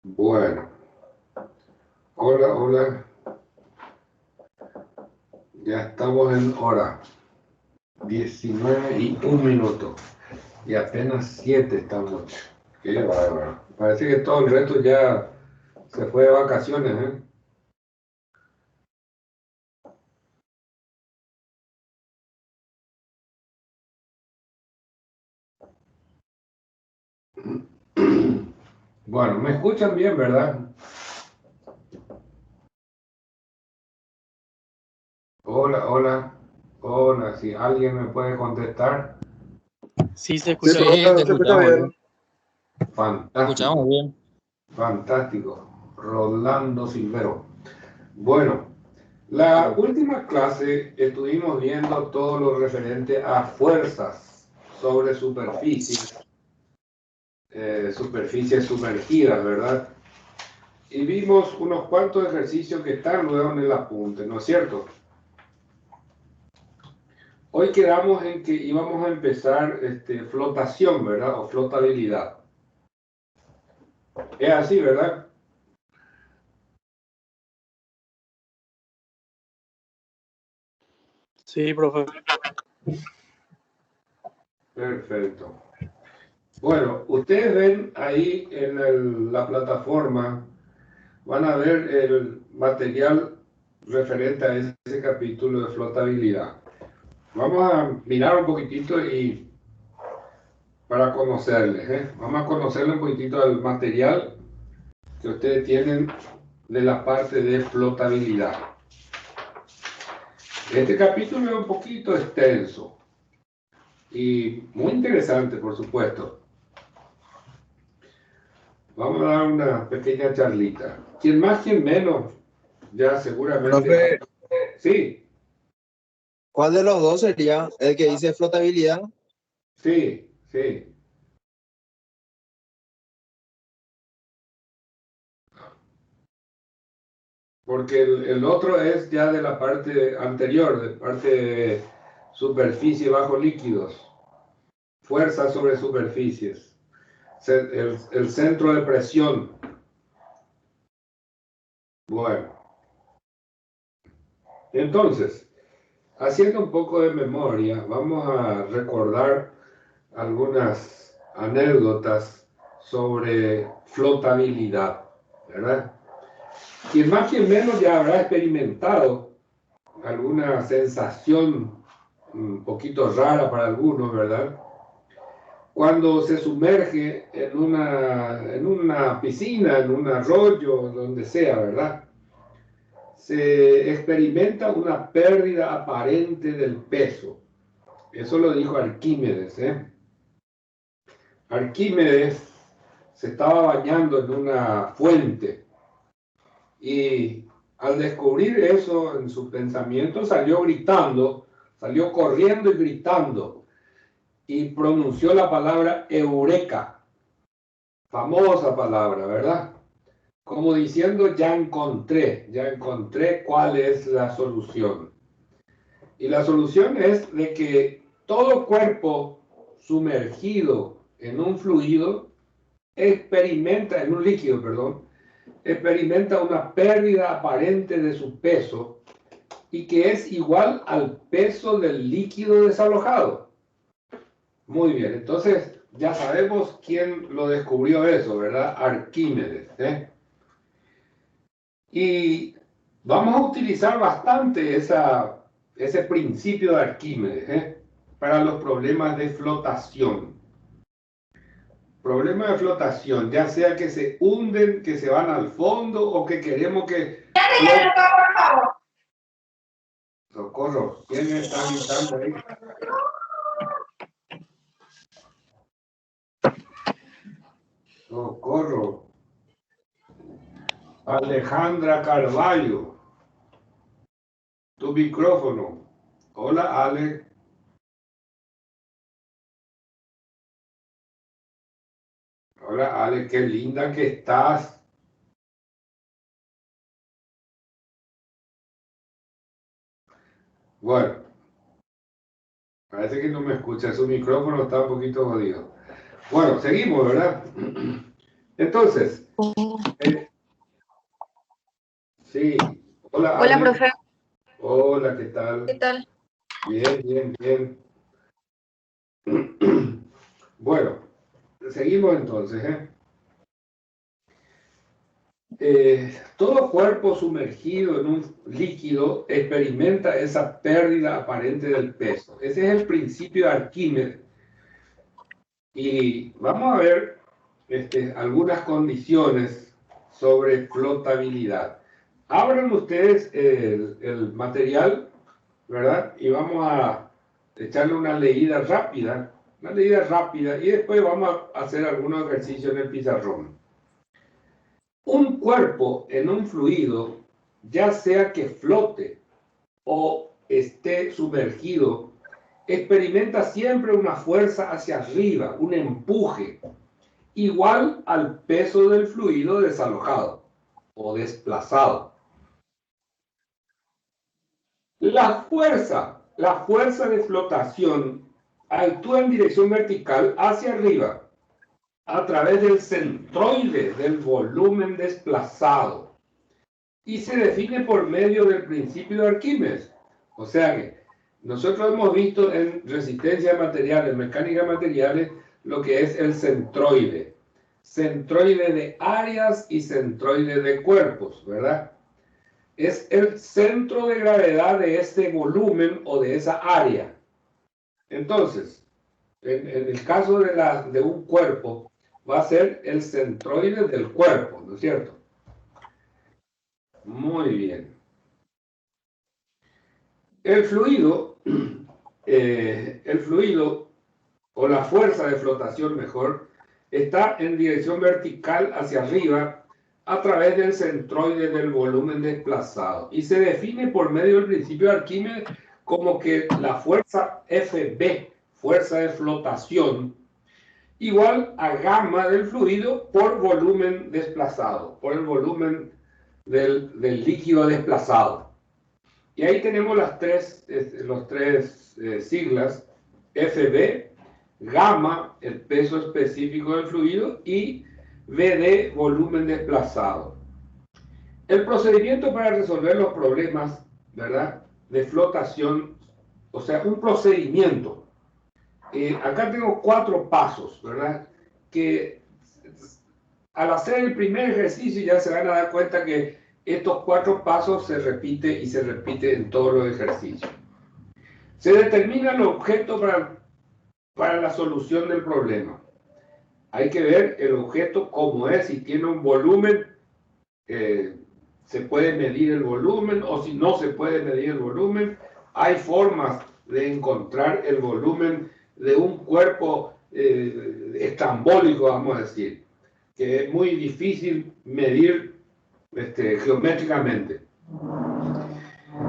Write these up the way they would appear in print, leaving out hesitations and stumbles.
Bueno, Hola, hola. Ya estamos en hora. 19:01. Y apenas 7 estamos. Qué bárbaro. Parece que todo el resto ya se fue de vacaciones, ¿eh? Bueno, me escuchan bien, ¿verdad? Hola, hola. Hola, si alguien me puede contestar. Sí, se escucha Sí, bien, te se escucha escuchamos bien. bien. Te Fantástico. escuchamos bien. Fantástico. Rolando Silvero. Bueno, la última clase estuvimos viendo todo lo referente a fuerzas sobre superficies, superficies sumergidas, ¿verdad? Y vimos unos cuantos ejercicios que están luego en el apunte, ¿no es cierto? Hoy quedamos en que íbamos a empezar flotación, ¿verdad? O flotabilidad. Es así, ¿verdad? Sí, profe. Perfecto. Bueno, ustedes ven ahí en la plataforma, van a ver el material referente a ese capítulo de flotabilidad. Vamos a mirar un poquitito y para conocerles, ¿eh? Vamos a conocerle un poquitito al material que ustedes tienen de la parte de flotabilidad. Este capítulo es un poquito extenso y muy interesante, por supuesto. Vamos a dar una pequeña charlita. Quien más, quien menos, ya seguramente... Profe, Sí, ¿cuál de los dos sería el que dice flotabilidad? sí, sí. Porque el otro es ya de la parte anterior, de parte de superficie bajo líquidos, fuerza sobre superficies, el centro de presión. Bueno, entonces, haciendo un poco de memoria, vamos a recordar algunas anécdotas sobre flotabilidad, ¿verdad? Quien más, quien menos ya habrá experimentado alguna sensación un poquito rara para algunos, ¿verdad? Cuando se sumerge en una piscina, en un arroyo, donde sea, ¿verdad? Se experimenta una pérdida aparente del peso. Eso lo dijo Arquímedes, ¿eh? Arquímedes se estaba bañando en una fuente y al descubrir eso en su pensamiento salió gritando, salió corriendo y gritando y pronunció la palabra eureka, famosa palabra, ¿verdad? Como diciendo, ya encontré cuál es la solución. Y la solución es de que todo cuerpo sumergido en un fluido experimenta, en un líquido, perdón, experimenta una pérdida aparente de su peso y que es igual al peso del líquido desalojado. Muy bien, entonces ya sabemos quién lo descubrió eso, ¿verdad? Arquímedes, ¿eh? Y vamos a utilizar bastante ese principio de Arquímedes, ¿eh? Para los problemas de flotación. Problemas de flotación, ya sea que se hunden, que se van al fondo o que queremos que... Socorro, ¿quién está gritando ahí? Socorro. Alejandra Carvalho. Tu micrófono. Hola, Ale. Hola, Ale, qué linda que estás. Bueno, parece que no me escucha. Su micrófono está un poquito jodido. Bueno, seguimos, ¿verdad? Entonces, Sí. Hola, Hola, Ali. profe. Hola, ¿qué tal? ¿Qué tal? Bien, bien, bien. Bueno, seguimos entonces, todo cuerpo sumergido en un líquido experimenta esa pérdida aparente del peso. Ese es el principio de Arquímedes. Y vamos a ver algunas condiciones sobre flotabilidad. Abran ustedes el material, ¿verdad? Y vamos a echarle una leída rápida, y después vamos a hacer algunos ejercicios en el pizarrón. Un cuerpo en un fluido, ya sea que flote o esté sumergido, experimenta siempre una fuerza hacia arriba, un empuje, igual al peso del fluido desalojado o desplazado. La fuerza de flotación actúa en dirección vertical hacia arriba a través del centroide del volumen desplazado y se define por medio del principio de Arquímedes. O sea que nosotros hemos visto en resistencia a materiales, mecánica de materiales, lo que es el centroide. Centroide de áreas y centroide de cuerpos, ¿verdad? Es el centro de gravedad de este volumen o de esa área. Entonces, en el caso de un cuerpo, va a ser el centroide del cuerpo, ¿no es cierto? Muy bien. El fluido o la fuerza de flotación mejor, está en dirección vertical hacia arriba a través del centroide del volumen desplazado y se define por medio del principio de Arquímedes como que la fuerza FB, fuerza de flotación, igual a gamma del fluido por volumen desplazado, por el volumen del líquido desplazado. Y ahí tenemos los tres siglas, FB, gamma, el peso específico del fluido, y VD, volumen desplazado. El procedimiento para resolver los problemas, ¿verdad?, de flotación, o sea, un procedimiento. Acá tengo 4 pasos, ¿verdad?, que al hacer el primer ejercicio ya se van a dar cuenta que estos 4 pasos se repite y se repite en todos los ejercicios. Se determina el objeto para la solución del problema. Hay que ver el objeto cómo es, si tiene un volumen, se puede medir el volumen, o si no se puede medir el volumen. Hay formas de encontrar el volumen de un cuerpo estrambólico, vamos a decir, que es muy difícil medir geométricamente.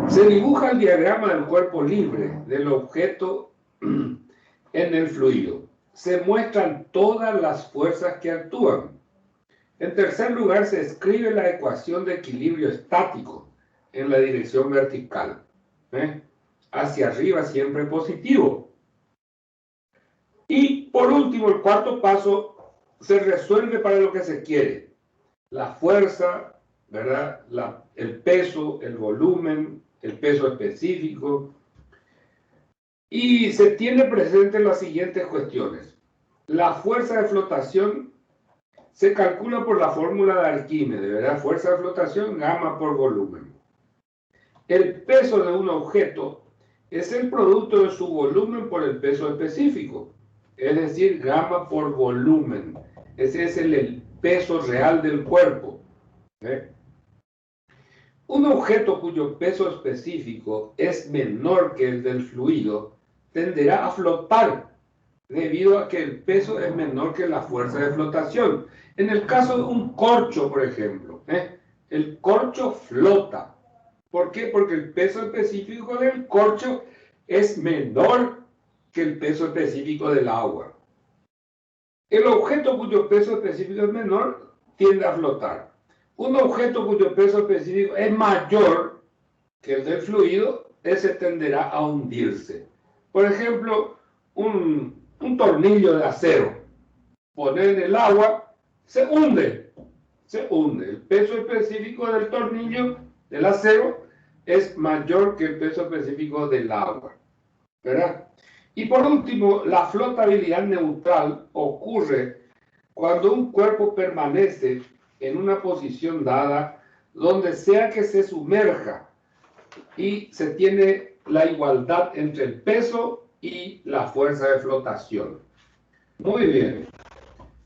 Se dibuja el diagrama del cuerpo libre del objeto en el fluido. Se muestran todas las fuerzas que actúan. En tercer lugar, se escribe la ecuación de equilibrio estático en la dirección vertical. Hacia arriba siempre positivo. Y por último, el cuarto paso, se resuelve para lo que se quiere. La fuerza, ¿verdad? El peso, el volumen, el peso específico. Y se tiene presente las siguientes cuestiones. La fuerza de flotación se calcula por la fórmula de Arquímedes, ¿verdad? Fuerza de flotación, gamma por volumen. El peso de un objeto es el producto de su volumen por el peso específico, es decir, gamma por volumen. Ese es el peso real del cuerpo. Un objeto cuyo peso específico es menor que el del fluido tenderá a flotar debido a que el peso es menor que la fuerza de flotación. En el caso de un corcho, por ejemplo, el corcho flota. ¿Por qué? Porque el peso específico del corcho es menor que el peso específico del agua. El objeto cuyo peso específico es menor tiende a flotar. Un objeto cuyo peso específico es mayor que el del fluido, ese tenderá a hundirse. Por ejemplo, un tornillo de acero, poner en el agua, se hunde. El peso específico del tornillo del acero es mayor que el peso específico del agua, ¿verdad? Y por último, la flotabilidad neutral ocurre cuando un cuerpo permanece en una posición dada donde sea que se sumerja y se tiene la igualdad entre el peso y la fuerza de flotación. Muy bien.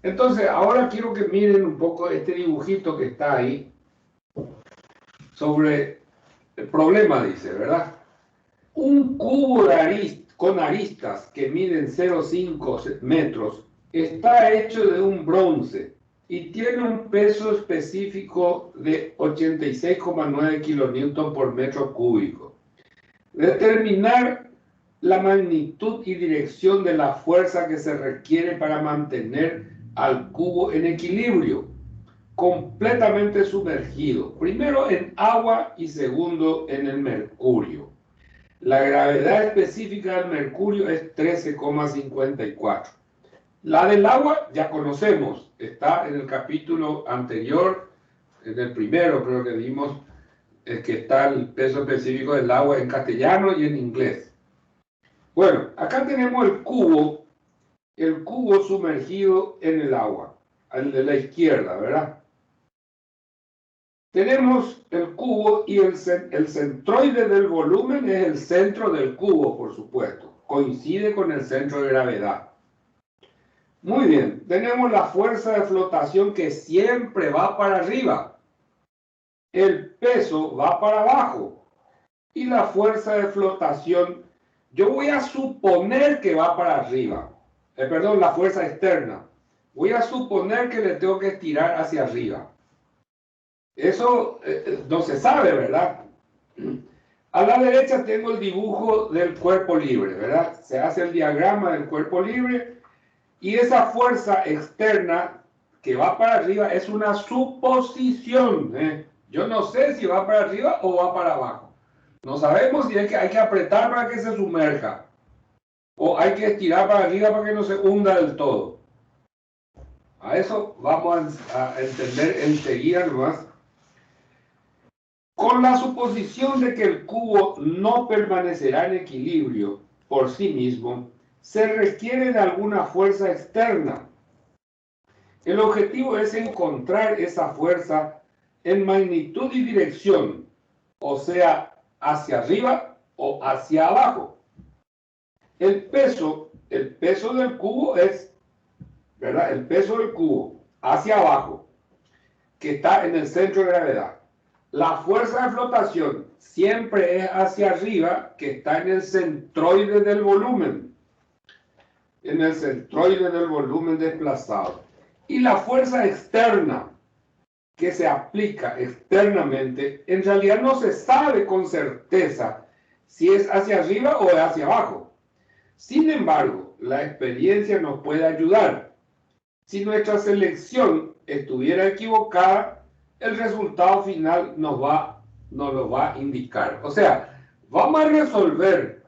Entonces, ahora quiero que miren un poco este dibujito que está ahí sobre el problema, dice, ¿verdad? Un cubo con aristas que miden 0,5 metros está hecho de un bronce y tiene un peso específico de 86,9 kilonewton por metro cúbico. Determinar la magnitud y dirección de la fuerza que se requiere para mantener al cubo en equilibrio, completamente sumergido, primero en agua y segundo en el mercurio. La gravedad específica del mercurio es 13,54. La del agua ya conocemos, está en el capítulo anterior, en el primero creo que vimos, que está el peso específico del agua en castellano y en inglés. Bueno, acá tenemos el cubo sumergido en el agua, al de la izquierda, ¿verdad? Tenemos el cubo y el centroide del volumen es el centro del cubo, por supuesto. Coincide con el centro de gravedad. Muy bien, tenemos la fuerza de flotación que siempre va para arriba. El peso va para abajo. Y la fuerza de flotación, yo voy a suponer que va para arriba. Perdón, la fuerza externa. Voy a suponer que le tengo que estirar hacia arriba. Eso no se sabe, ¿verdad? A la derecha tengo el dibujo del cuerpo libre, ¿verdad? Se hace el diagrama del cuerpo libre y esa fuerza externa que va para arriba es una suposición. Yo no sé si va para arriba o va para abajo. No sabemos si hay que apretar para que se sumerja o hay que estirar para arriba para que no se hunda del todo. A eso vamos a entender enseguida nomás. Con la suposición de que el cubo no permanecerá en equilibrio por sí mismo, se requiere de alguna fuerza externa. El objetivo es encontrar esa fuerza en magnitud y dirección, o sea, hacia arriba o hacia abajo. El peso del cubo es, ¿verdad? El peso del cubo hacia abajo, que está en el centro de gravedad. La fuerza de flotación siempre es hacia arriba, que está en el centroide del volumen. En el centroide del volumen desplazado. Y la fuerza externa que se aplica externamente, en realidad no se sabe con certeza si es hacia arriba o hacia abajo. Sin embargo, la experiencia nos puede ayudar. Si nuestra selección estuviera equivocada, el resultado final nos lo va a indicar. O sea, vamos a resolver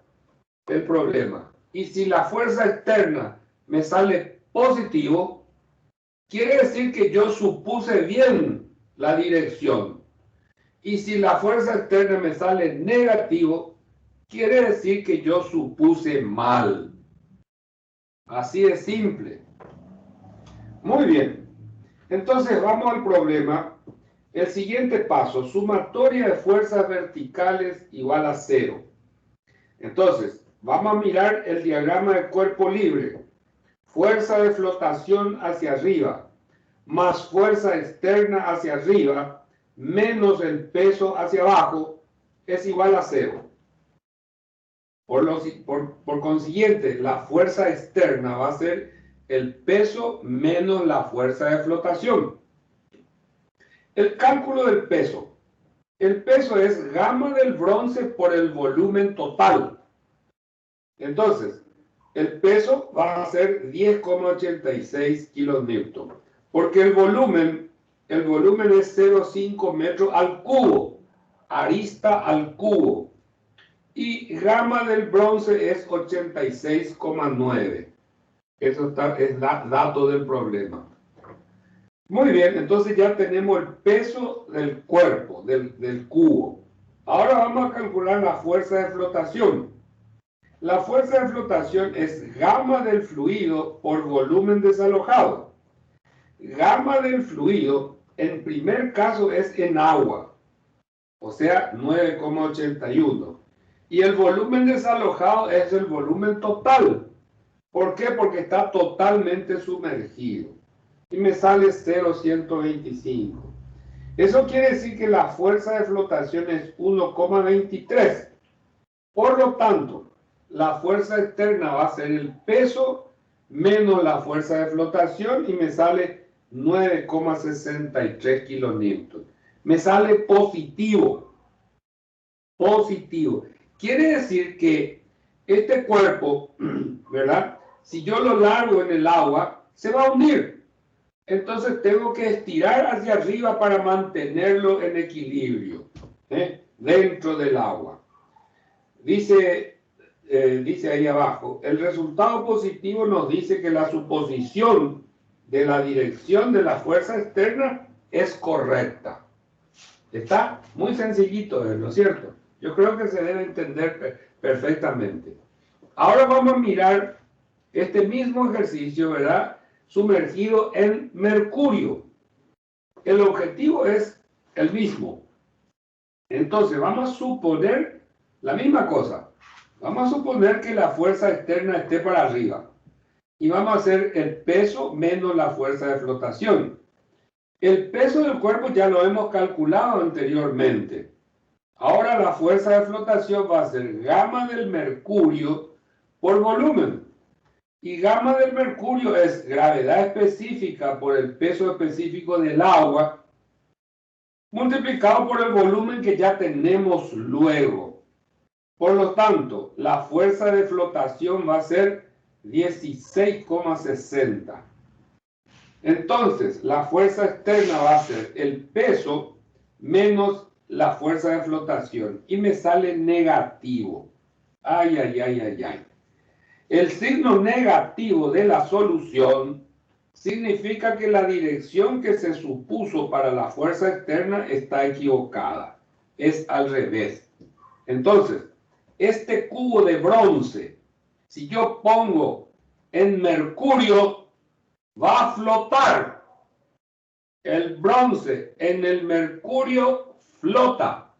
el problema. Y si la fuerza externa me sale positivo, quiere decir que yo supuse bien la dirección. Y si la fuerza externa me sale negativo, quiere decir que yo supuse mal. Así de simple. Muy bien. Entonces vamos al problema. El siguiente paso, sumatoria de fuerzas verticales igual a 0. Entonces, vamos a mirar el diagrama de cuerpo libre. Fuerza de flotación hacia arriba, más fuerza externa hacia arriba, menos el peso hacia abajo, es igual a 0. Por consiguiente, la fuerza externa va a ser el peso menos la fuerza de flotación. El cálculo del peso. El peso es gamma del bronce por el volumen total. Entonces, el peso va a ser 10,86 kilonewton. Porque el volumen es 0,5 metros al cubo. Arista al cubo. Y gamma del bronce es 86,9. Eso es dato del problema. Muy bien, entonces ya tenemos el peso del cuerpo, del cubo. Ahora vamos a calcular la fuerza de flotación. La fuerza de flotación es gamma del fluido por volumen desalojado. Gamma del fluido, en primer caso, es en agua, o sea, 9,81. Y el volumen desalojado es el volumen total. ¿Por qué? Porque está totalmente sumergido. Y me sale 0,125. Eso quiere decir que la fuerza de flotación es 1,23. Por lo tanto, la fuerza externa va a ser el peso menos la fuerza de flotación y me sale 9,63 kilonewton. Me sale positivo. Positivo. Quiere decir que este cuerpo, ¿verdad? Si yo lo largo en el agua, se va a hundir. Entonces tengo que estirar hacia arriba para mantenerlo en equilibrio, dentro del agua. Dice ahí abajo, el resultado positivo nos dice que la suposición de la dirección de la fuerza externa es correcta. Está muy sencillito, ¿no es cierto? Yo creo que se debe entender perfectamente. Ahora vamos a mirar este mismo ejercicio, ¿verdad? Sumergido en mercurio. El objetivo es el mismo. Entonces, vamos a suponer la misma cosa. Vamos a suponer que la fuerza externa esté para arriba. Y vamos a hacer el peso menos la fuerza de flotación. El peso del cuerpo ya lo hemos calculado anteriormente. Ahora la fuerza de flotación va a ser gamma del mercurio por volumen. Y gamma del mercurio es gravedad específica por el peso específico del agua multiplicado por el volumen que ya tenemos luego. Por lo tanto, la fuerza de flotación va a ser 16,60. Entonces, la fuerza externa va a ser el peso menos la fuerza de flotación. Y me sale negativo. Ay, ay, ay, ay, ay. El signo negativo de la solución significa que la dirección que se supuso para la fuerza externa está equivocada. Es al revés. Entonces, este cubo de bronce, si yo pongo en mercurio, va a flotar. El bronce en el mercurio flota.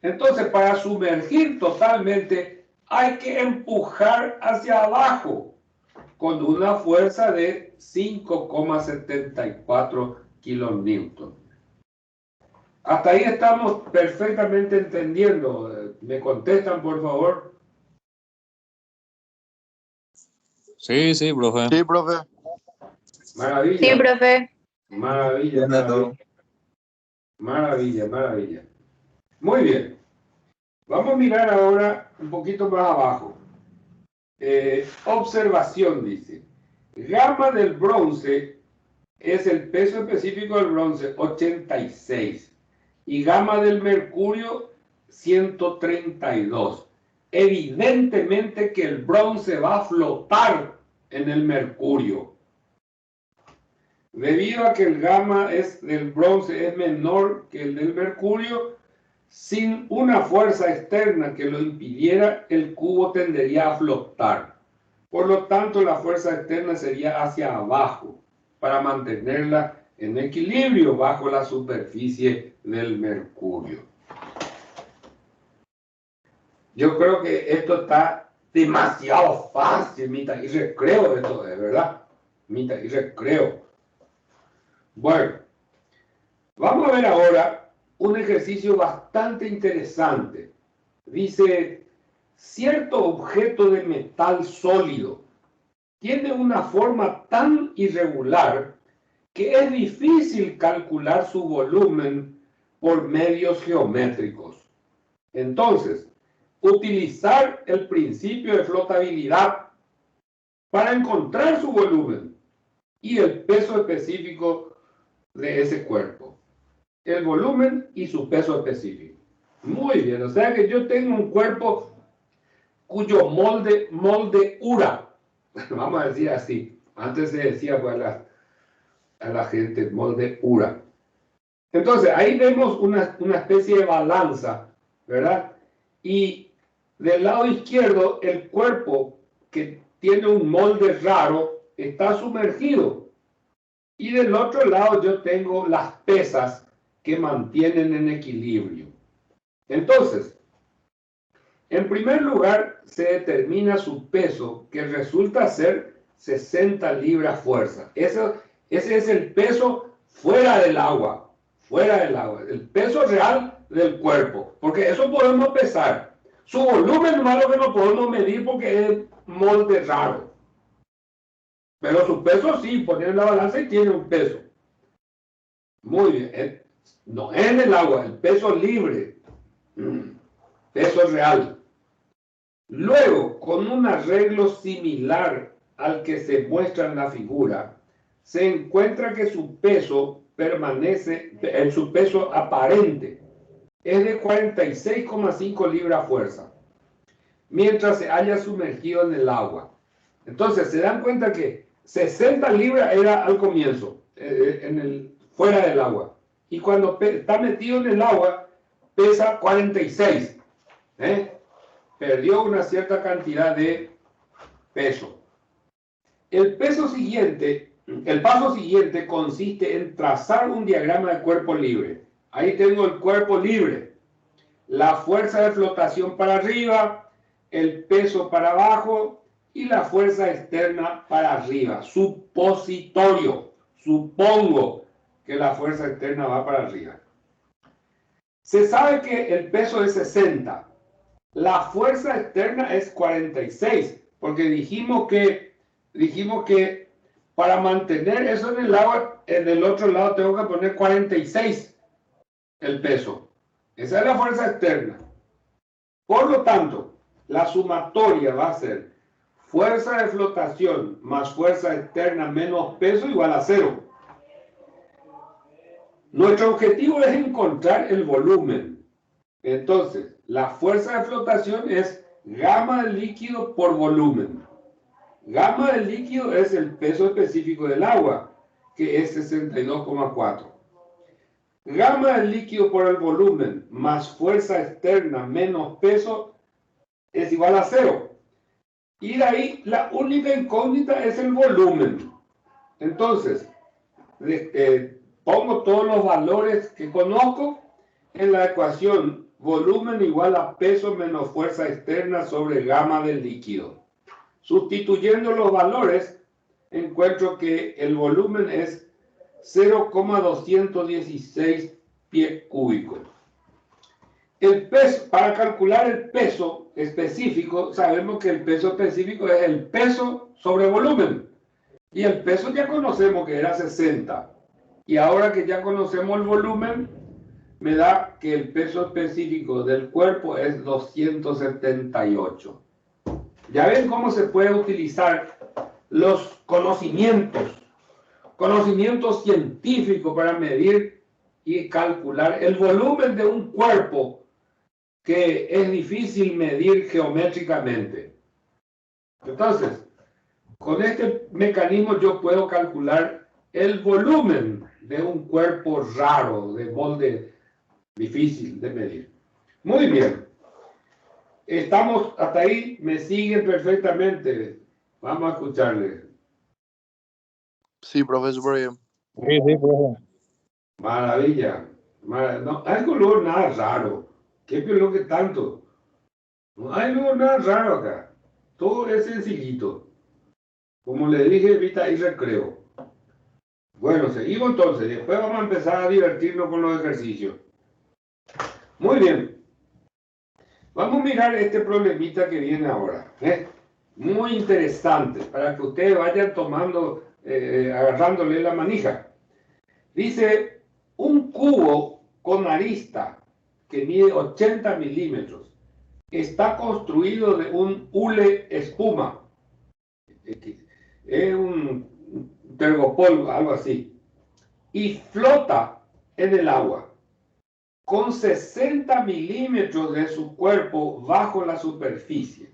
Entonces, para sumergir totalmente, hay que empujar hacia abajo con una fuerza de 5,74 kilonewton. Hasta ahí estamos perfectamente entendiendo. ¿Me contestan, por favor? Sí, sí, profe. Sí, profe. Maravilla. Sí, profe. Maravilla, Entiendo todo. maravilla, maravilla. Muy bien. Vamos a mirar ahora un poquito más abajo. Observación, dice. Gamma del bronce es el peso específico del bronce, 86. Y gamma del mercurio, 132. Evidentemente que el bronce va a flotar en el mercurio. Debido a que el gamma del bronce es menor que el del mercurio, sin una fuerza externa que lo impidiera, el cubo tendería a flotar. Por lo tanto, la fuerza externa sería hacia abajo para mantenerla en equilibrio bajo la superficie del mercurio. Yo creo que esto está demasiado fácil, mitad y recreo esto, de verdad. Mitad y recreo. Bueno, vamos a ver ahora un ejercicio bastante interesante. Dice, cierto objeto de metal sólido tiene una forma tan irregular que es difícil calcular su volumen por medios geométricos. Entonces, utilizar el principio de flotabilidad para encontrar su volumen y el peso específico de ese cuerpo. El volumen y su peso específico. Muy bien, o sea que yo tengo un cuerpo cuyo molde Ura, vamos a decir así, antes se decía pues a la gente, molde pura. Entonces, ahí vemos una especie de balanza, ¿verdad? Y del lado izquierdo, el cuerpo que tiene un molde raro está sumergido. Y del otro lado yo tengo las pesas que mantienen en equilibrio. Entonces, en primer lugar, se determina su peso, que resulta ser 60 libras fuerza. Ese es el peso fuera del agua, el peso real del cuerpo, porque eso podemos pesar. Su volumen no es lo que no podemos medir porque es molde raro. Pero su peso sí, poner en la balanza y tiene un peso. Muy bien. No en el agua, el peso libre. Peso real. Luego, con un arreglo similar al que se muestra en la figura, se encuentra que su peso permanece, en su peso aparente, es de 46,5 libras fuerza, mientras se haya sumergido en el agua. Entonces, se dan cuenta que 60 libras era al comienzo, fuera del agua. Y cuando está metido en el agua, pesa 46. Perdió una cierta cantidad de peso. El paso siguiente consiste en trazar un diagrama de cuerpo libre. Ahí tengo el cuerpo libre, la fuerza de flotación para arriba, el peso para abajo y la fuerza externa para arriba. Supositorio, supongo que la fuerza externa va para arriba. Se sabe que el peso es 60. La fuerza externa es 46, porque dijimos que para mantener eso en el agua, en el otro lado tengo que poner 46 el peso. Esa es la fuerza externa. Por lo tanto, la sumatoria va a ser fuerza de flotación más fuerza externa menos peso igual a 0. Nuestro objetivo es encontrar el volumen. Entonces, la fuerza de flotación es gamma del líquido por volumen. Gamma del líquido es el peso específico del agua, que es 62,4. Gamma del líquido por el volumen más fuerza externa menos peso es igual a 0. Y de ahí la única incógnita es el volumen. Entonces, pongo todos los valores que conozco en la ecuación volumen igual a peso menos fuerza externa sobre gamma del líquido. Sustituyendo los valores, encuentro que el volumen es 0,216 pies cúbicos. El peso, para calcular el peso específico, sabemos que el peso específico es el peso sobre volumen. Y el peso ya conocemos que era 60. Y ahora que ya conocemos el volumen, me da que el peso específico del cuerpo es 278. Ya ven cómo se puede utilizar los conocimientos científicos para medir y calcular el volumen de un cuerpo que es difícil medir geométricamente. Entonces, con este mecanismo yo puedo calcular el volumen de un cuerpo raro, de molde difícil de medir. Muy bien. Estamos hasta ahí, me siguen perfectamente. Vamos a escucharle. Sí, profe, súper bien. Sí, sí, profe. Maravilla. No hay color nada raro. ¿Qué lo que tanto? No hay luego nada raro acá. Todo es sencillito. Como le dije, ahorita hay recreo. Bueno, seguimos entonces. Después vamos a empezar a divertirnos con los ejercicios. Muy bien. Vamos a mirar este problemita que viene ahora. Muy interesante para que ustedes vayan tomando, agarrándole la manija. Dice, un cubo con arista que mide 80 milímetros está construido de un hule espuma. Es un tergopol, algo así. Y flota en el agua con 60 milímetros de su cuerpo bajo la superficie.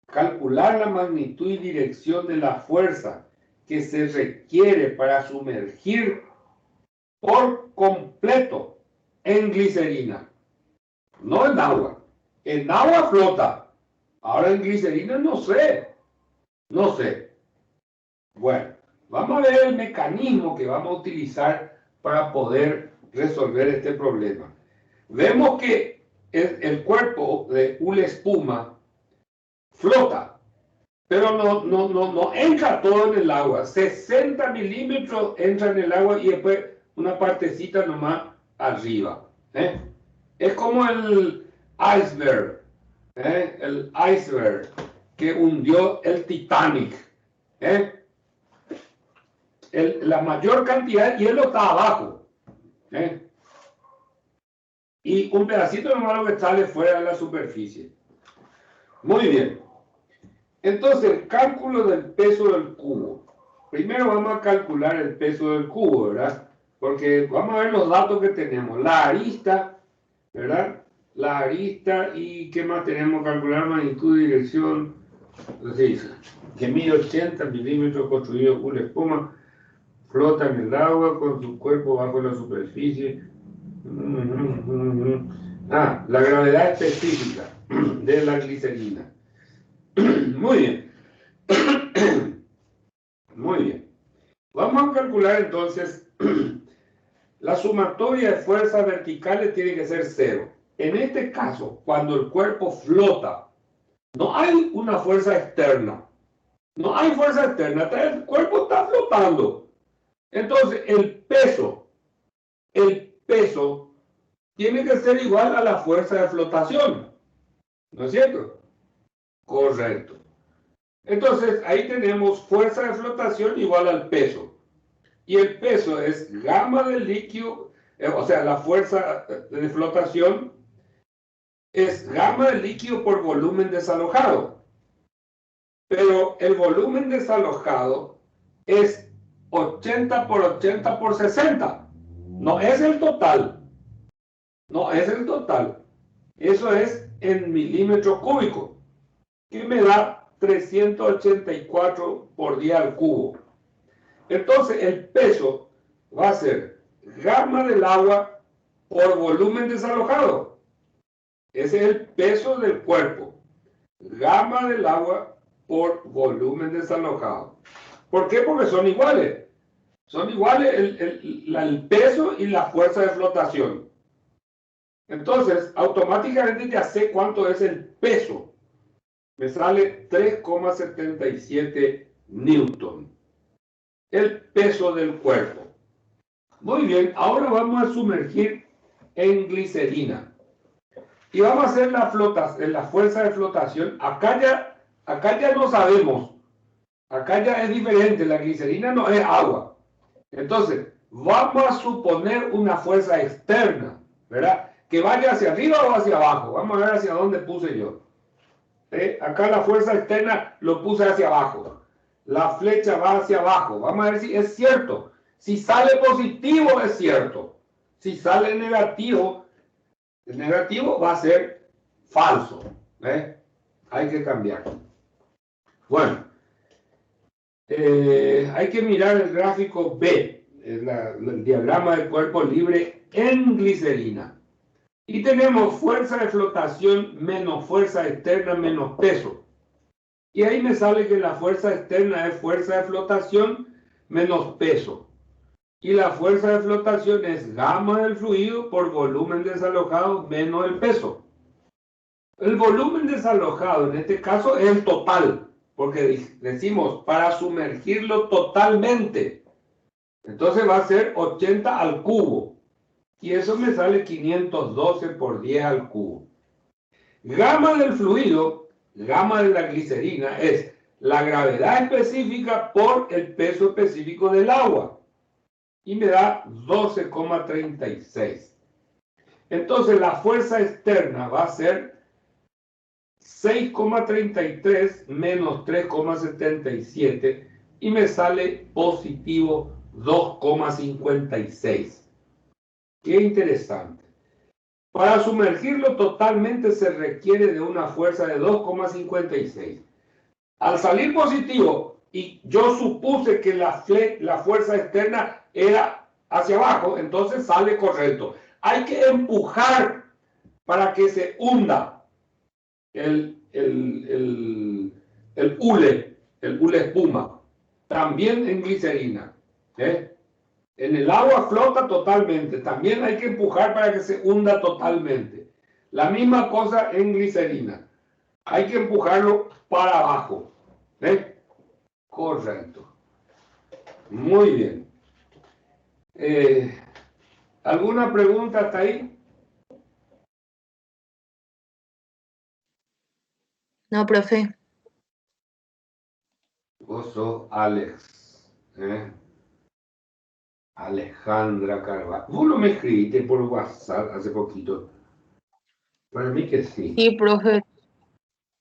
Calcular la magnitud y dirección de la fuerza que se requiere para sumergir por completo en glicerina, no en agua. En agua flota. Ahora en glicerina no sé. No sé. Bueno, vamos a ver el mecanismo que vamos a utilizar para poder resolver este problema. Vemos que el cuerpo de una espuma flota, pero no entra todo en el agua. 60 milímetros entra en el agua y después una partecita nomás arriba. Es como el iceberg, el iceberg que hundió el Titanic. La mayor cantidad de hielo está abajo. Y un pedacito nomás lo que sale fuera de la superficie. Muy bien. Entonces, el cálculo del peso del cubo. Primero vamos a calcular el peso del cubo, ¿verdad? Porque vamos a ver los datos que tenemos. La arista, ¿verdad? La arista y ¿qué más tenemos? Calcular magnitud y dirección. Entonces, que mide 80 milímetros, construido una espuma, flota en el agua con su cuerpo bajo la superficie. La gravedad específica de la glicerina. Muy bien. Muy bien. Vamos a calcular entonces la sumatoria de fuerzas verticales tiene que ser 0. En este caso, cuando el cuerpo flota, no hay una fuerza externa. No hay fuerza externa. El cuerpo está flotando. Entonces, el peso tiene que ser igual a la fuerza de flotación. ¿No es cierto? Correcto. Entonces, ahí tenemos fuerza de flotación igual al peso. Y el peso es gamma del líquido, o sea, la fuerza de flotación es gamma del líquido por volumen desalojado. Pero el volumen desalojado es 80 por 80 por 60. No es el total. No es el total. Eso es en milímetros cúbicos, que me da 384 por 10 al cubo. Entonces el peso va a ser gamma del agua por volumen desalojado. Ese es el peso del cuerpo. Gamma del agua por volumen desalojado. ¿Por qué? Porque son iguales. Son iguales el peso y la fuerza de flotación. Entonces, automáticamente ya sé cuánto es el peso. Me sale 3,77 newton. El peso del cuerpo. Muy bien, ahora vamos a sumergir en glicerina. Y vamos a hacer la fuerza de flotación. Acá ya no sabemos. Acá ya es diferente. La glicerina no es agua. Entonces, vamos a suponer una fuerza externa, ¿verdad? Que vaya hacia arriba o hacia abajo. Vamos a ver hacia dónde puse yo. Acá la fuerza externa lo puse hacia abajo. La flecha va hacia abajo. Vamos a ver si es cierto. Si sale positivo, es cierto. Si sale negativo, el negativo va a ser falso. Hay que cambiar. Bueno, hay que mirar el gráfico B, el diagrama del cuerpo libre en glicerina. Y tenemos fuerza de flotación menos fuerza externa menos peso. Y ahí me sale que la fuerza externa es fuerza de flotación menos peso. Y la fuerza de flotación es gamma del fluido por volumen desalojado menos el peso. El volumen desalojado en este caso es el total, porque decimos para sumergirlo totalmente. Entonces va a ser 80 al cubo. Y eso me sale 512 por 10 al cubo. Gamma del fluido, gamma de la glicerina, es la gravedad específica por el peso específico del agua. Y me da 12,36. Entonces la fuerza externa va a ser 6,33 menos 3,77 y me sale positivo 2,56. Qué interesante. Para sumergirlo totalmente se requiere de una fuerza de 2,56. Al salir positivo y yo supuse que la fuerza externa era hacia abajo, entonces sale correcto. Hay que empujar para que se hunda el hule espuma, también en glicerina. En el agua flota totalmente, también hay que empujar para que se hunda totalmente. La misma cosa en glicerina, hay que empujarlo para abajo. Correcto. Muy bien. ¿Alguna pregunta hasta ahí? No, profe. Vos sos Alex. Alejandra Carvalho. Vos no me escribiste por WhatsApp hace poquito. Para mí que sí. Sí, profe.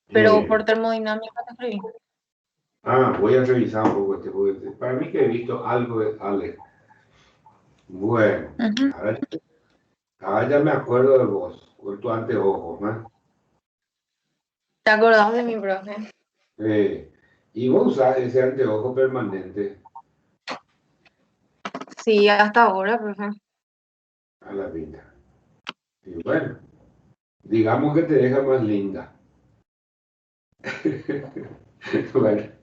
Pero por termodinámica te escribí. Voy a revisar un poco porque para mí que he visto algo de Alex. Bueno, ahora ya me acuerdo de vos, con tu anteojo, ¿no? ¿Te acordás de mi profe? Y vos usás ese anteojo permanente. Sí, hasta ahora, profe. A la pinta. Y bueno, digamos que te deja más linda. Bueno.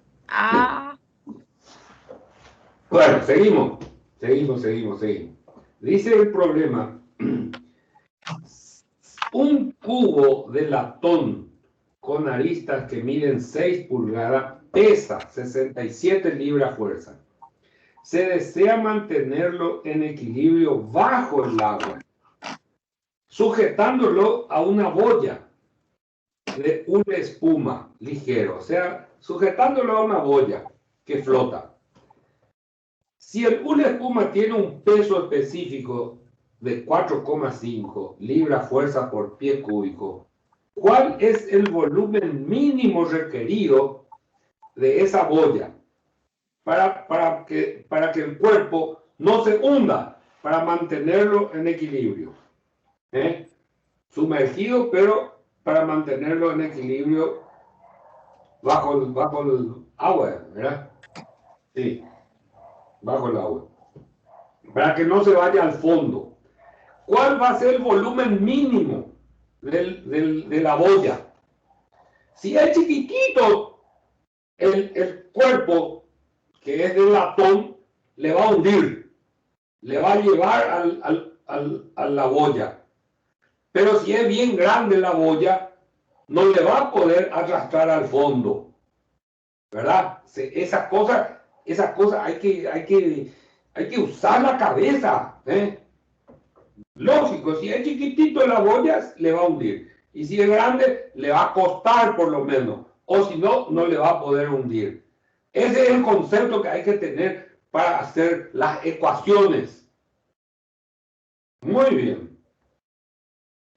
Bueno, seguimos. Dice el problema. Un cubo de latón con aristas que miden 6 pulgadas pesa 67 libras fuerza. Se desea mantenerlo en equilibrio bajo el agua, sujetándolo a una boya de una espuma ligero, o sea, sujetándolo a una boya que flota. Si el hule espuma tiene un peso específico de 4,5 libras fuerza por pie cúbico, ¿cuál es el volumen mínimo requerido de esa boya para que el cuerpo no se hunda, para mantenerlo en equilibrio? Sumergido, pero para mantenerlo en equilibrio bajo el agua, ¿verdad? Sí, bajo el agua. Para que no se vaya al fondo. ¿Cuál va a ser el volumen mínimo de la boya? Si es chiquitito, el cuerpo, que es de latón, le va a hundir, le va a llevar a la boya. Pero si es bien grande la boya, no le va a poder arrastrar al fondo, ¿verdad? Esas cosas hay que usar la cabeza, Lógico, si es chiquitito la boya, le va a hundir. Y si es grande, le va a costar por lo menos. O si no, no le va a poder hundir. Ese es el concepto que hay que tener para hacer las ecuaciones. Muy bien.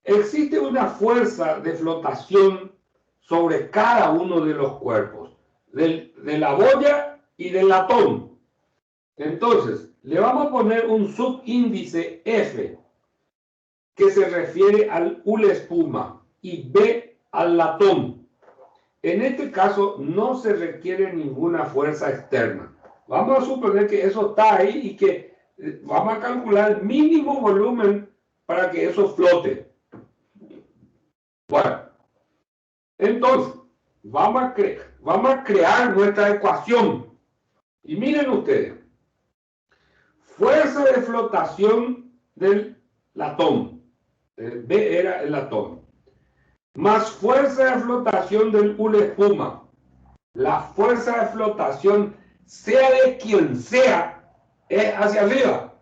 Existe una fuerza de flotación sobre cada uno de los cuerpos, de la boya y del latón. Entonces, le vamos a poner un subíndice F, que se refiere al hule espuma, y B al latón. En este caso no se requiere ninguna fuerza externa. Vamos a suponer que eso está ahí y que vamos a calcular el mínimo volumen para que eso flote. Bueno, entonces vamos a crear nuestra ecuación. Y miren ustedes, fuerza de flotación del latón. B era el latón. Más fuerza de flotación del hule espuma. La fuerza de flotación, sea de quien sea, es hacia arriba.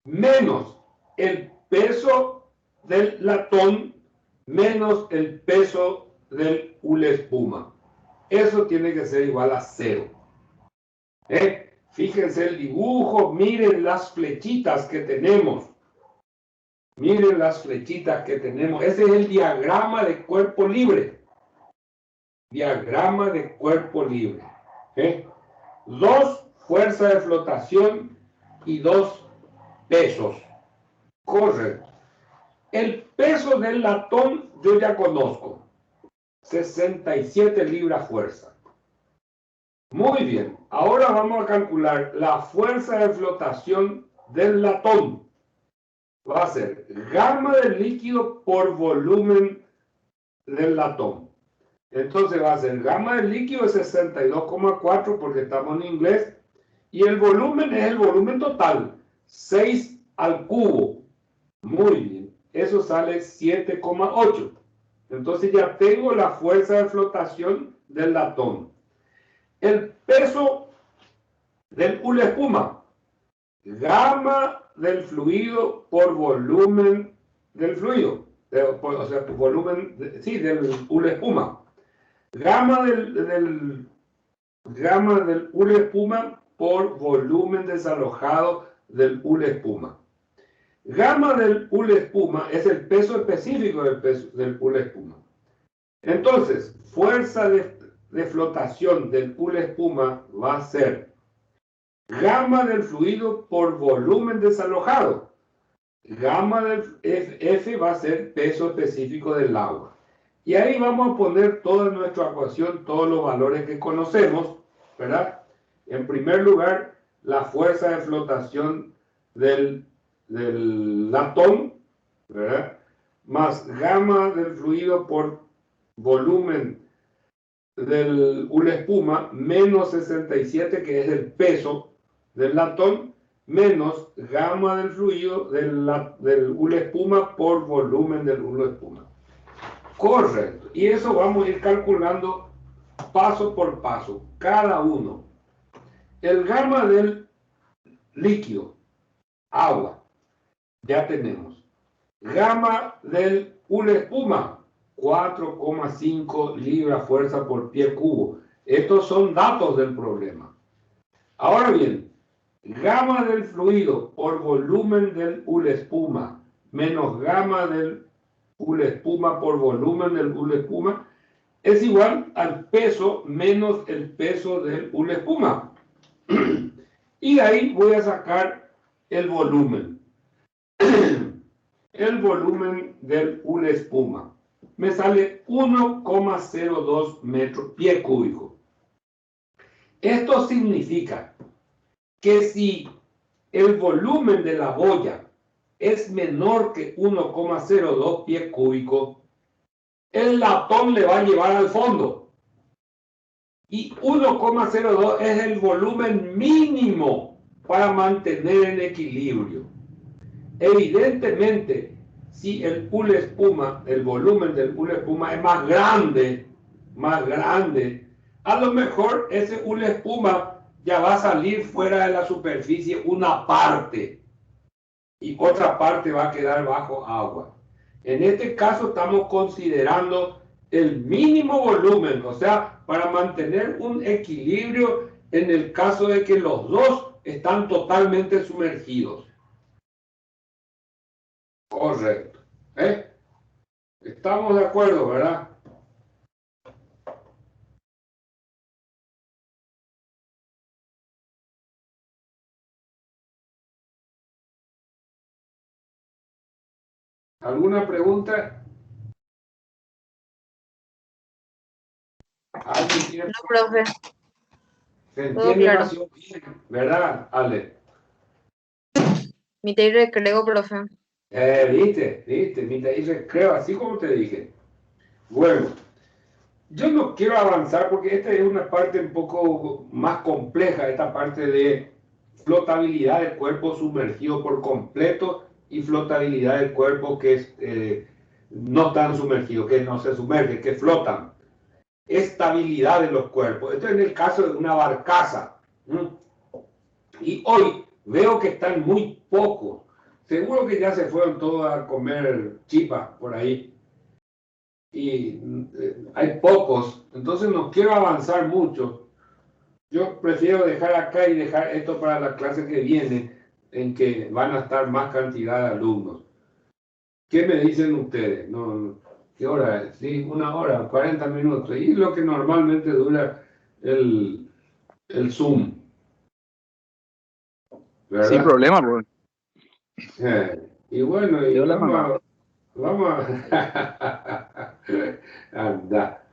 Menos el peso del latón, menos el peso del hule espuma. Eso tiene que ser igual a 0. Fíjense el dibujo, miren las flechitas que tenemos. Miren las flechitas que tenemos. Ese es el diagrama de cuerpo libre. Diagrama de cuerpo libre. 2 fuerzas de flotación y 2 pesos. Correcto. El peso del latón yo ya conozco. 67 libras fuerza. Muy bien. Ahora vamos a calcular la fuerza de flotación del latón. Va a ser gamma del líquido por volumen del latón. Entonces va a ser gamma del líquido es 62,4 porque estamos en inglés. Y el volumen es el volumen total, 6 al cubo. Muy bien. Eso sale 7,8. Entonces ya tengo la fuerza de flotación del latón. El peso del hule espuma. Gamma del fluido por volumen del fluido. O sea, por volumen, del hule espuma. Gamma del hule espuma por volumen desalojado del hule espuma. Gamma del hule espuma es el peso específico del hule espuma. Entonces, fuerza de flotación del hule espuma va a ser gamma del fluido por volumen desalojado. Gamma del F va a ser peso específico del agua. Y ahí vamos a poner toda nuestra ecuación, todos los valores que conocemos, ¿verdad? En primer lugar, la fuerza de flotación del latón, ¿verdad? Más gamma del fluido por volumen del hule espuma, menos 67, que es el peso del latón, menos gamma del fluido del hule espuma por volumen del hule espuma. Correcto. Y eso vamos a ir calculando paso por paso, cada uno. El gamma del líquido, agua, ya tenemos. Gamma del hule espuma, 4,5 libras fuerza por pie cubo. Estos son datos del problema. Ahora bien, gamma del fluido por volumen del hule espuma menos gamma del hule espuma por volumen del hule espuma es igual al peso menos el peso del hule espuma. Y de ahí voy a sacar el volumen. El volumen del hule espuma me sale 1,02 metros pie cúbico. Esto significa que si el volumen de la boya es menor que 1,02 pie cúbico, el latón le va a llevar al fondo. Y 1,02 es el volumen mínimo para mantener en equilibrio. Evidentemente, si el hule espuma, el volumen del hule espuma es más grande, a lo mejor ese hule espuma ya va a salir fuera de la superficie una parte y otra parte va a quedar bajo agua. En este caso estamos considerando el mínimo volumen, o sea, para mantener un equilibrio en el caso de que los dos están totalmente sumergidos. Correcto. Estamos de acuerdo, ¿verdad? ¿Alguna pregunta? ¿Alguien tiene... No, profe. Se Todo entiende claro. más bien, ¿verdad, Ale? Mitad y recreo, profe. ¿Viste? Mitad y recreo, así como te dije. Bueno, yo no quiero avanzar porque esta es una parte un poco más compleja, esta parte de flotabilidad del cuerpo sumergido por completo y flotabilidad del cuerpo que no están sumergidos, que no se sumergen, que flotan. Estabilidad de los cuerpos. Esto es en el caso de una barcaza. Y hoy veo que están muy pocos. Seguro que ya se fueron todos a comer chipas por ahí. Y hay pocos. Entonces no quiero avanzar mucho. Yo prefiero dejar acá y dejar esto para la clase que viene, en que van a estar más cantidad de alumnos. ¿Qué me dicen ustedes? ¿Qué hora es? Sí, 1 hora, 40 minutos. Y lo que normalmente dura el Zoom. ¿Verdad? Sin problema, bro. Y bueno, y Yo la vamos a... Anda.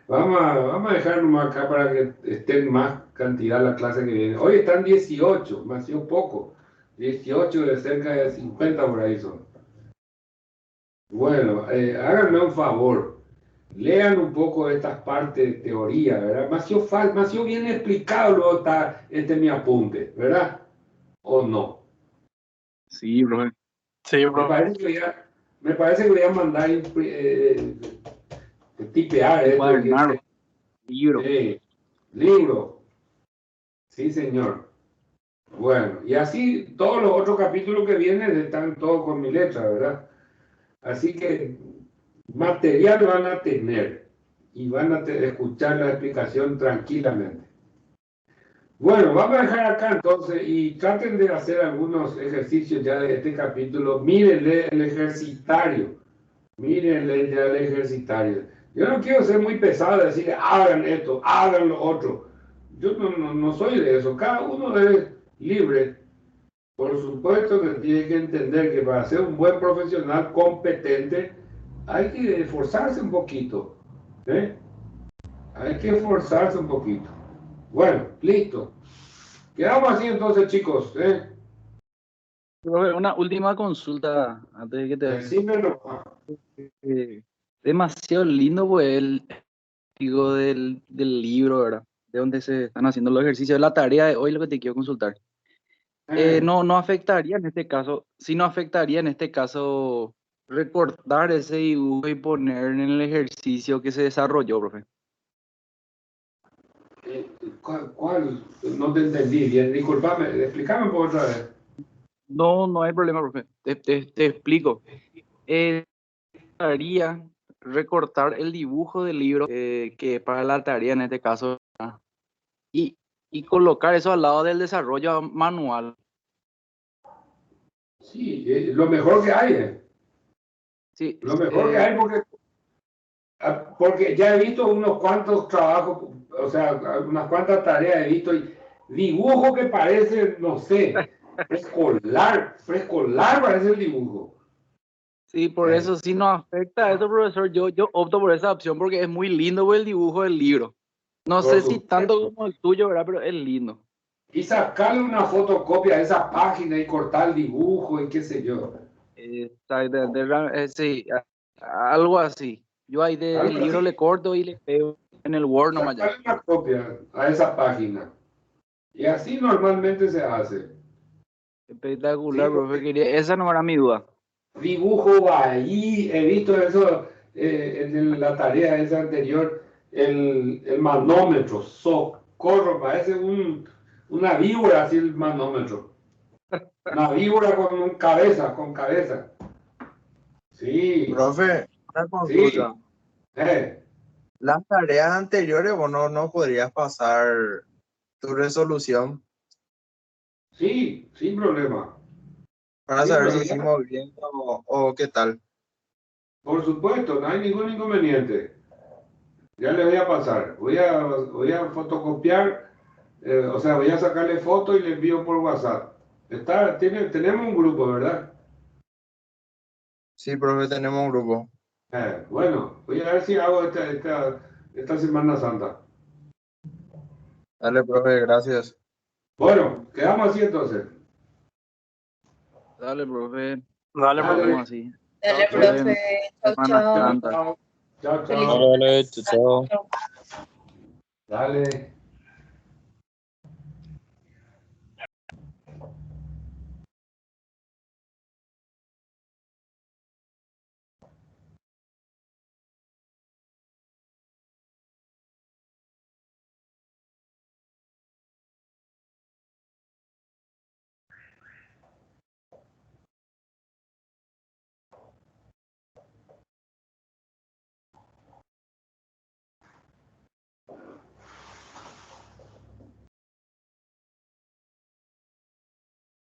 Vamos a dejar nomás acá para que estén más cantidad la clase que viene. Hoy están 18, me ha sido poco. 18 de cerca de 50 por ahí son. Bueno, háganme un favor. Lean un poco estas partes de teoría, ¿verdad? Me ha sido bien explicado, luego está mi apunte, ¿verdad? ¿O no? Sí, profe. Sí, Me profe. parece que voy a mandar tipear esto. Encuadernar. Libro. Libro. Sí, señor. Bueno, y así todos los otros capítulos que vienen están todos con mi letra, ¿verdad? Así que material van a tener y van a escuchar la explicación tranquilamente. Bueno, vamos a dejar acá entonces y traten de hacer algunos ejercicios ya de este capítulo. Mírenle el ejercitario. Mírenle ya el ejercitario. Yo no quiero ser muy pesado de decir hagan esto, hagan lo otro. Yo no soy de eso. Cada uno es libre. Por supuesto que tiene que entender que para ser un buen profesional competente hay que esforzarse un poquito. ¿Eh? Hay que esforzarse un poquito. Bueno, listo. Quedamos así entonces, chicos. Profe, una última consulta antes de que te Decímelo. demasiado lindo, pues, el digo del libro, ¿verdad? De donde se están haciendo los ejercicios. La tarea de hoy, lo que te quiero consultar. No afectaría en este caso, sí no afectaría en este caso recortar ese dibujo y poner en el ejercicio que se desarrolló, profe. ¿Cuál? No te entendí bien. Disculpame, explícame por otra vez. No hay problema, profe. Te explico. Haría recortar el dibujo del libro que para la tarea en este caso y, y colocar eso al lado del desarrollo manual. Sí, lo mejor que hay. Sí, Lo mejor que hay porque ya he visto unos cuantos trabajos, o sea, unas cuantas tareas he visto y dibujo que parece, no sé, preescolar parece el dibujo. sí, por eso sí nos afecta a eso, profesor. Yo opto por esa opción porque es muy lindo el dibujo del libro. No Por sé si supuesto. tanto como el tuyo, ¿verdad? Pero es lindo. Y sacarle una fotocopia de esa página y cortar el dibujo y qué sé yo. Sí, algo así. Yo ahí del Algo libro así. le corto y le pego en el Word nomás ya. Sacarle una copia a esa página. Y así normalmente se hace. Sí, Espectacular, profe. porque Esa no era mi duda. dibujo ahí, he visto eso en la tarea esa anterior, el manómetro, socorro, parece una víbora así el manómetro. Una víbora con cabeza. Sí, Profe, una sí. consulta. eh, Las tareas anteriores vos no podrías pasar tu resolución sí, sin problema. para Sin saber si problema. hicimos bien o qué tal. Por supuesto, no hay ningún inconveniente. Ya le voy a pasar. Voy a fotocopiar, o sea, voy a sacarle foto y le envío por WhatsApp. Tenemos un grupo, ¿verdad? Sí, profe, tenemos un grupo. Bueno, voy a ver si hago esta Semana Santa. Dale, profe, gracias. Bueno, quedamos así entonces. Dale, profe. Dale, profe. Quedamos Dale. así. Dale, Nos vemos. profe. Chau, Semana chau. Chao, Santa. chao. Chao, Feliz chao. Dale, chao. chau. Dale.